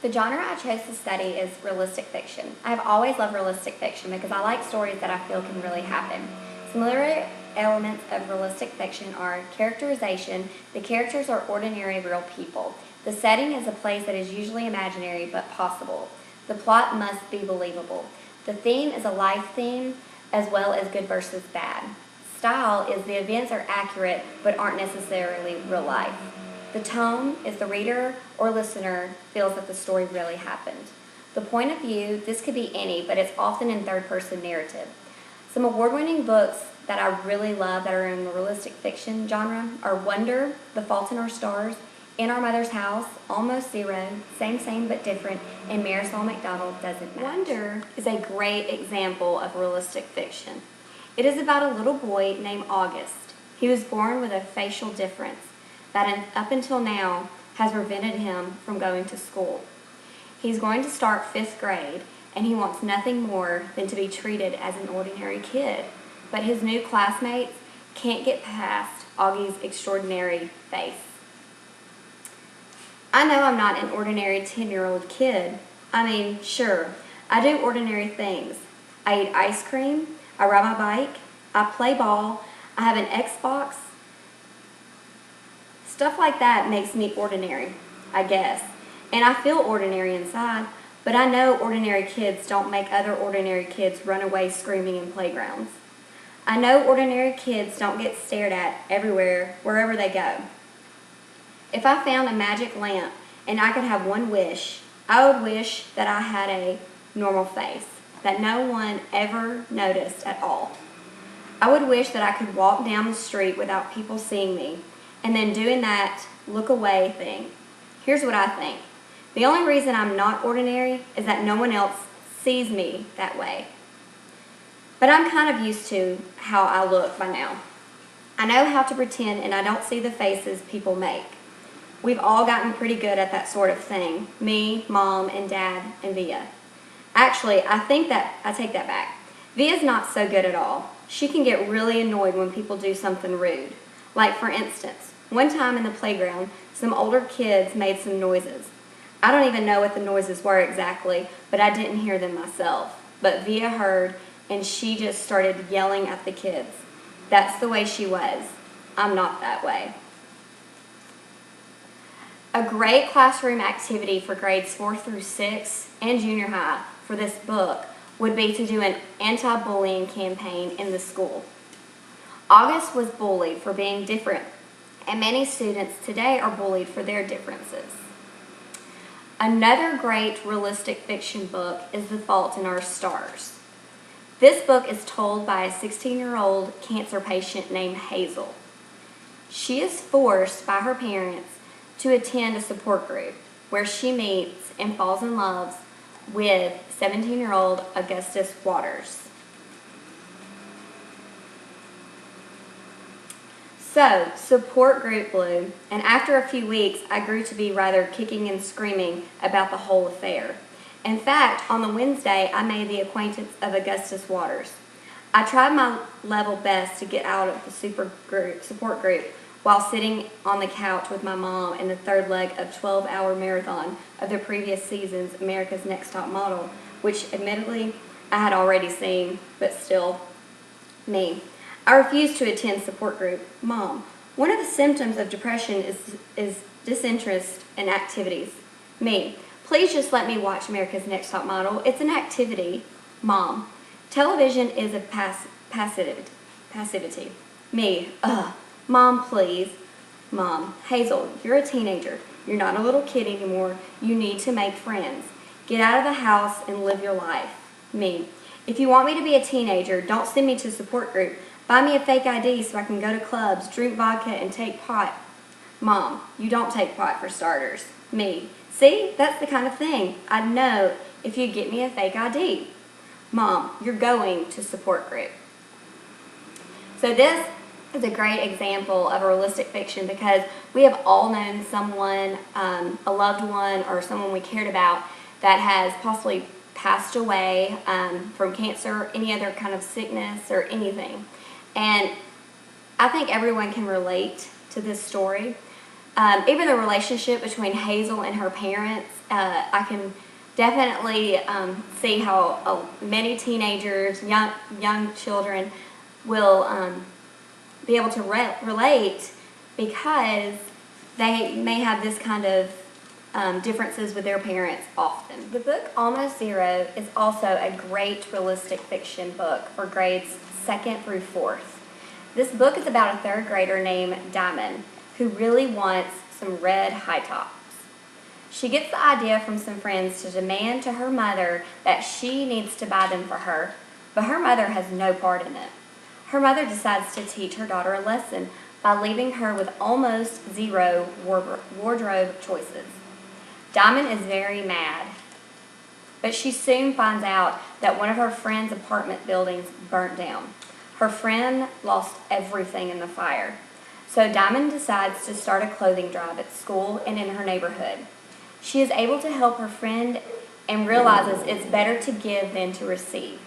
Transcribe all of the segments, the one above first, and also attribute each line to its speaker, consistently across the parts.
Speaker 1: The genre I chose to study is realistic fiction. I've always loved realistic fiction because I like stories that I feel can really happen. Some literary elements of realistic fiction are characterization. The characters are ordinary real people. The setting is a place that is usually imaginary but possible. The plot must be believable. The theme is a life theme as well as good versus bad. Style is the events are accurate but aren't necessarily real life. The tone is the reader or listener feels that the story really happened. The point of view, this could be any, but it's often in third-person narrative. Some award-winning books that I really love that are in the realistic fiction genre are Wonder, The Fault in Our Stars, In Our Mother's House, Almost Zero, Same but Different, and Marisol McDonald Doesn't Match. Wonder is a great example of realistic fiction. It is about a little boy named August. He was born with a facial difference that up until now has prevented him from going to school. He's going to start 5th grade, and he wants nothing more than to be treated as an ordinary kid. But his new classmates can't get past Augie's extraordinary face. I know I'm not an ordinary 10-year-old kid. I mean, sure, I do ordinary things. I eat ice cream, I ride my bike, I play ball, I have an Xbox. Stuff like that makes me ordinary, I guess. And I feel ordinary inside, but I know ordinary kids don't make other ordinary kids run away screaming in playgrounds. I know ordinary kids don't get stared at everywhere, wherever they go. If I found a magic lamp and I could have one wish, I would wish that I had a normal face, that no one ever noticed at all. I would wish that I could walk down the street without people seeing me, and then doing that look away thing. Here's what I think. The only reason I'm not ordinary is that no one else sees me that way. But I'm kind of used to how I look by now. I know how to pretend and I don't see the faces people make. We've all gotten pretty good at that sort of thing. Me, Mom, and Dad, and Via. Actually, I take that back. Via's not so good at all. She can get really annoyed when people do something rude. Like for instance, one time in the playground, some older kids made some noises. I don't even know what the noises were exactly, but I didn't hear them myself. But Via heard, and she just started yelling at the kids. That's the way she was. I'm not that way. A great classroom activity for grades 4 through 6 and junior high for this book would be to do an anti-bullying campaign in the school. August was bullied for being different, and many students today are bullied for their differences. Another great realistic fiction book is The Fault in Our Stars. This book is told by a 16-year-old cancer patient named Hazel. She is forced by her parents to attend a support group where she meets and falls in love with 17-year-old Augustus Waters. So, support group blew, and after a few weeks, I grew to be rather kicking and screaming about the whole affair. In fact, on the Wednesday, I made the acquaintance of Augustus Waters. I tried my level best to get out of the support group while sitting on the couch with my mom in the third leg of 12-hour marathon of the previous season's America's Next Top Model, which admittedly I had already seen, but still, me. I refused to attend support group. Mom, one of the symptoms of depression is disinterest in activities. Me, please just let me watch America's Next Top Model. It's an activity. Mom, television is a passivity. Me, ugh. Mom, please. Mom, Hazel, you're a teenager. You're not a little kid anymore. You need to make friends. Get out of the house and live your life. Me, if you want me to be a teenager, don't send me to support group. Buy me a fake ID so I can go to clubs, drink vodka, and take pot. Mom, you don't take pot for starters. Me, see, that's the kind of thing I'd know if you get me a fake ID. Mom, you're going to support group. So this is a great example of a realistic fiction because we have all known someone, a loved one, or someone we cared about that has possibly passed away from cancer, any other kind of sickness, or anything. And I think everyone can relate to this story. Even the relationship between Hazel and her parents, I can definitely see how many teenagers, young children, will be able to relate because they may have this kind of differences with their parents often. The book Almost Zero is also a great realistic fiction book for grades 2nd through 4th. This book is about a 3rd grader named Diamond who really wants some red high tops. She gets the idea from some friends to demand to her mother that she needs to buy them for her, but her mother has no part in it. Her mother decides to teach her daughter a lesson by leaving her with almost zero wardrobe choices. Diamond is very mad, but she soon finds out that one of her friend's apartment buildings burnt down. Her friend lost everything in the fire. So Diamond decides to start a clothing drive at school and in her neighborhood. She is able to help her friend and realizes it's better to give than to receive.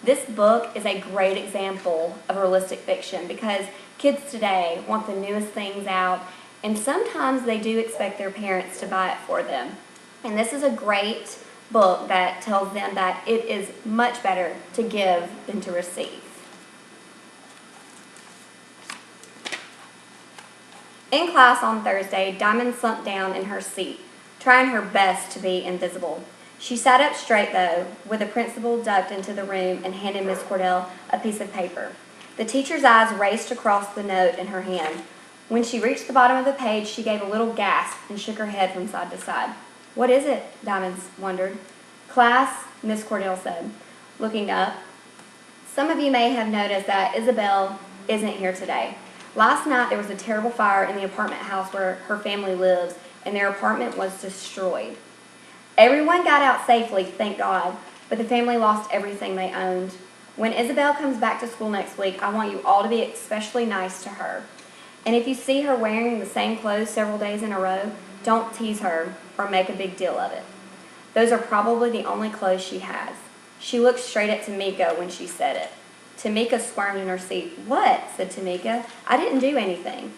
Speaker 1: This book is a great example of realistic fiction because kids today want the newest things out, and sometimes they do expect their parents to buy it for them. And this is a great book that tells them that it is much better to give than to receive. In class on Thursday, Diamond slumped down in her seat, trying her best to be invisible. She sat up straight, though, with the principal ducked into the room and handed Miss Cordell a piece of paper. The teacher's eyes raced across the note in her hand. When she reached the bottom of the page, she gave a little gasp and shook her head from side to side. "What is it?" Diamond wondered. "Class," Miss Cordell said, looking up. "Some of you may have noticed that Isabel isn't here today. Last night there was a terrible fire in the apartment house where her family lives, and their apartment was destroyed. Everyone got out safely, thank God, but the family lost everything they owned. When Isabel comes back to school next week, I want you all to be especially nice to her. And if you see her wearing the same clothes several days in a row, don't tease her or make a big deal of it. Those are probably the only clothes she has." She looked straight at Tamika when she said it. Tamika squirmed in her seat. "What?" said Tamika. "I didn't do anything."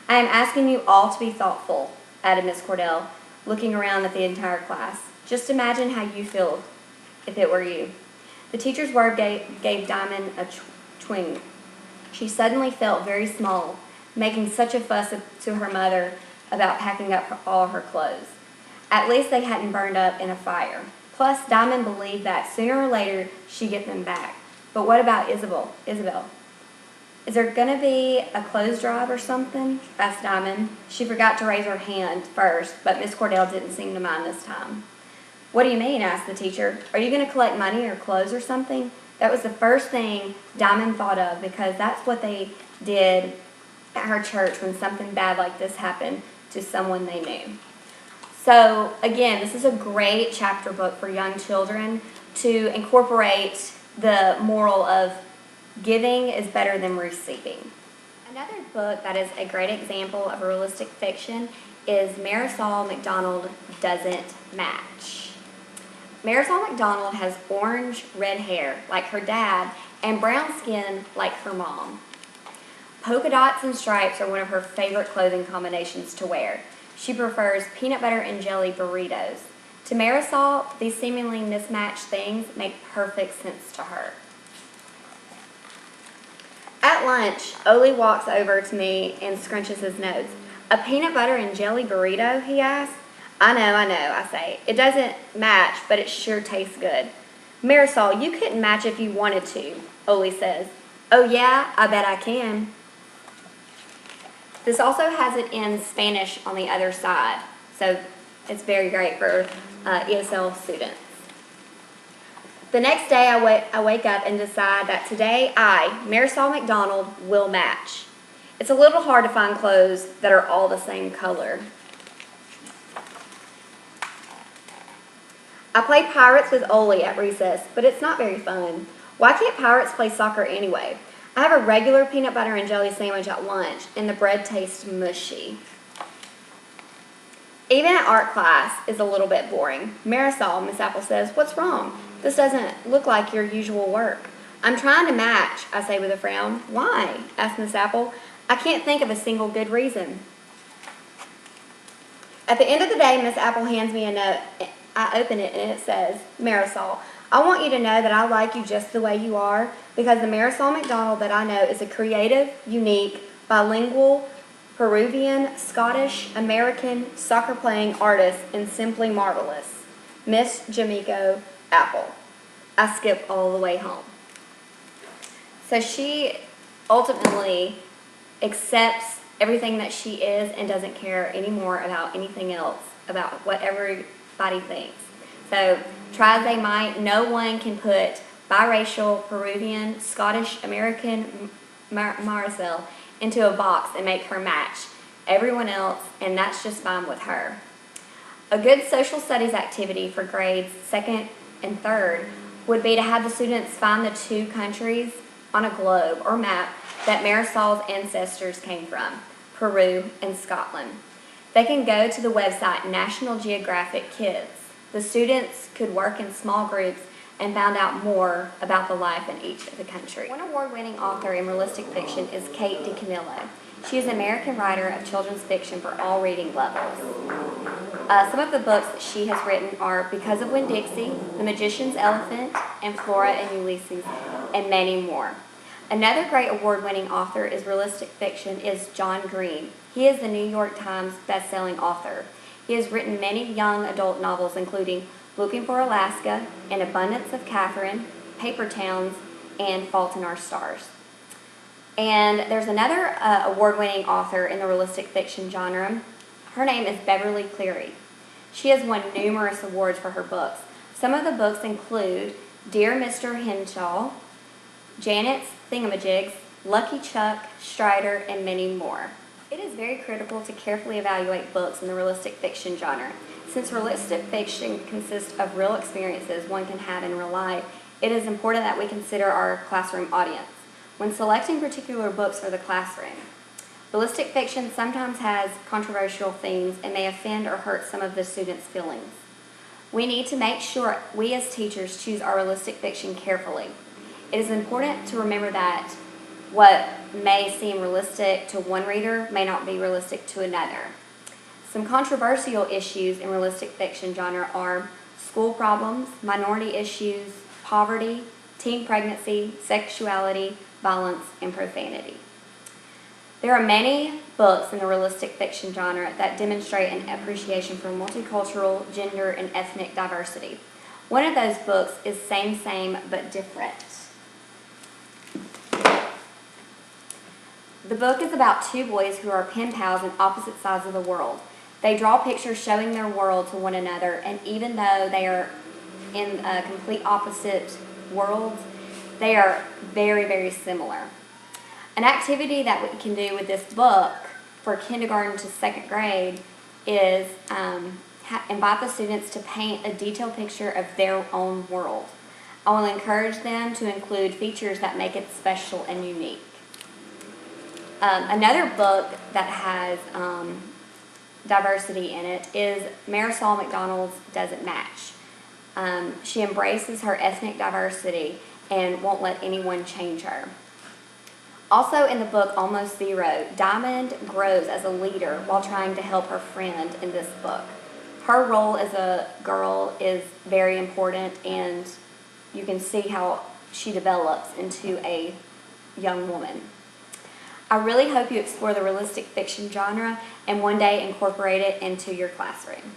Speaker 1: "I am asking you all to be thoughtful," added Miss Cordell, looking around at the entire class. "Just imagine how you feel if it were you." The teacher's word gave Diamond a twinge. She suddenly felt very small, making such a fuss to her mother about packing up all her clothes. At least they hadn't burned up in a fire. Plus, Diamond believed that sooner or later she'd get them back. But what about Isabel? "Is there going to be a clothes drive or something?" asked Diamond. She forgot to raise her hand first, but Miss Cordell didn't seem to mind this time. "What do you mean?" asked the teacher. "Are you going to collect money or clothes or something?" That was the first thing Diamond thought of because that's what they did at her church when something bad like this happened to someone they knew. So again, this is a great chapter book for young children to incorporate the moral of giving is better than receiving. Another book that is a great example of realistic fiction is Marisol McDonald Doesn't Match. Marisol McDonald has orange red hair like her dad and brown skin like her mom. Polka dots and stripes are one of her favorite clothing combinations to wear. She prefers peanut butter and jelly burritos. To Marisol, these seemingly mismatched things make perfect sense to her. At lunch, Oli walks over to me and scrunches his nose. "A peanut butter and jelly burrito?" he asks. I know, I say. "It doesn't match, but it sure tastes good." "Marisol, you couldn't match if you wanted to," Oli says. "Oh yeah, I bet I can." This also has it in Spanish on the other side, so it's very great for ESL students. The next day I wake up and decide that today I, Marisol McDonald, will match. It's a little hard to find clothes that are all the same color. I play Pirates with Oli at recess, but it's not very fun. Why can't Pirates play soccer anyway? I have a regular peanut butter and jelly sandwich at lunch, and the bread tastes mushy. Even at art class is a little bit boring. "Marisol," Miss Apple says, "what's wrong? This doesn't look like your usual work." "I'm trying to match," I say with a frown. "Why?" asks Miss Apple. "I can't think of a single good reason." At the end of the day, Miss Apple hands me a note. I open it and it says, Marisol, I want you to know that I like you just the way you are because the Marisol McDonald that I know is a creative, unique, bilingual, Peruvian, Scottish, American, soccer-playing artist and simply marvelous. Miss Jamiko Apple. I skip all the way home. So she ultimately accepts everything that she is and doesn't care anymore about anything else, about what everybody thinks. So try as they might, no one can put biracial, Peruvian, Scottish, American Marisol into a box and make her match everyone else, and that's just fine with her. A good social studies activity for grades 2nd and 3rd would be to have the students find the 2 countries on a globe or map that Marisol's ancestors came from, Peru and Scotland. They can go to the website National Geographic Kids. The students could work in small groups and found out more about the life in each of the countries. One award-winning author in realistic fiction is Kate DiCamillo. She is an American writer of children's fiction for all reading levels. Some of the books that she has written are Because of Winn-Dixie, The Magician's Elephant, and Flora and Ulysses, and many more. Another great award-winning author is realistic fiction is John Green. He is the New York Times best-selling author. He has written many young adult novels including Looking for Alaska, An Abundance of Catherine, Paper Towns, and Fault in Our Stars. And there's another award-winning author in the realistic fiction genre. Her name is Beverly Cleary. She has won numerous awards for her books. Some of the books include Dear Mr. Henshaw, Janet's Thingamajigs, Lucky Chuck, Strider, and many more. It is very critical to carefully evaluate books in the realistic fiction genre. Since realistic fiction consists of real experiences one can have in real life, it is important that we consider our classroom audience when selecting particular books for the classroom. Realistic fiction sometimes has controversial themes and may offend or hurt some of the students' feelings. We need to make sure we as teachers choose our realistic fiction carefully. It is important to remember that what may seem realistic to one reader may not be realistic to another. Some controversial issues in realistic fiction genre are school problems, minority issues, poverty, teen pregnancy, sexuality, violence, and profanity. There are many books in the realistic fiction genre that demonstrate an appreciation for multicultural, gender, and ethnic diversity. One of those books is Same, Same, But Different. The book is about 2 boys who are pen pals on opposite sides of the world. They draw pictures showing their world to one another, and even though they are in complete opposite worlds, they are very, very similar. An activity that we can do with this book for kindergarten to 2nd grade is invite the students to paint a detailed picture of their own world. I will encourage them to include features that make it special and unique. Another book that has diversity in it is Marisol McDonald's Doesn't Match. She embraces her ethnic diversity and won't let anyone change her. Also in the book Almost Zero, Diamond grows as a leader while trying to help her friend in this book. Her role as a girl is very important, and you can see how she develops into a young woman. I really hope you explore the realistic fiction genre and one day incorporate it into your classroom.